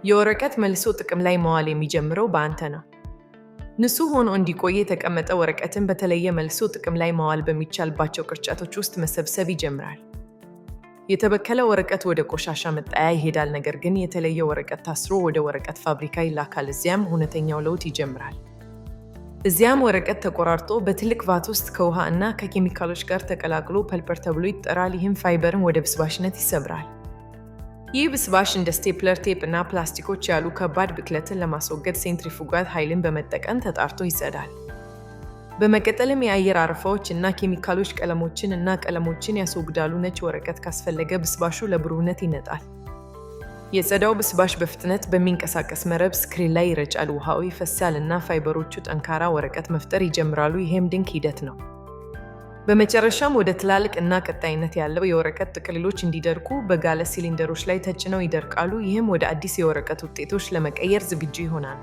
የወረቀት መልሶ ጥቅም ላይ መዋል የሚጀምረው በአንተ ነው። ንጹህ ሆኖ እንዲቆይ የተቀመጠ ወረቀትን በተለየ መልሶ ጥቅም ላይ ማዋል በሚቻልባቸው ቅርጫቶች ውስጥ መሰብሰብ ይጀምራል። የተበከለ ወረቀት ወደ ቆሻሻ መጣያ ይሄዳል፣ ነገር ግን የተለየ ወረቀት ታስሮ ወደ ወረቀት ፋብሪካ ይላካል። እዚያም እውነተኛው ለውጥ ይጀምራል። እዚያም ወረቀት ተቆራርጦ በትልቅ ቫት ውስጥ ከውሃ እና ከኬሚካሎች ጋር ተቀላቅሎ ፐልፐር ተብሎ ይጠራል። ይህም ፋይበርን ወደ ብስባሽነት ይሰብራል። ይህ ብስባሽ እንደ ስቴፕለር ቴፕ እና ፕላስቲኮች ያሉ ከባድ ብክለትን ለማስወገድ ሴንትሪፉጋል ኃይልን በመጠቀም ተጣርቶ ይጸዳል። በመቀጠልም የአየር አረፋዎች እና ኬሚካሎች ቀለሞችን እና ቀለሞችን ያስወግዳሉ። ነጭ ወረቀት ካስፈለገ ብስባሹ ለብሩህነት ይነጣል። የጸዳው ብስባሽ በፍጥነት በሚንቀሳቀስ መረብ ስክሪን ላይ ይረጫል። ውሃው ይፈሳል እና ፋይበሮቹ ጠንካራ ወረቀት መፍጠር ይጀምራሉ። ይህም ድንቅ ሂደት ነው። በመጨረሻም ወደ ትላልቅ እና ቀጣይነት ያለው የወረቀት ጥቅልሎች እንዲደርቁ በጋለ ሲሊንደሮች ላይ ተጭነው ይደርቃሉ። ይህም ወደ አዲስ የወረቀት ውጤቶች ለመቀየር ዝግጁ ይሆናል።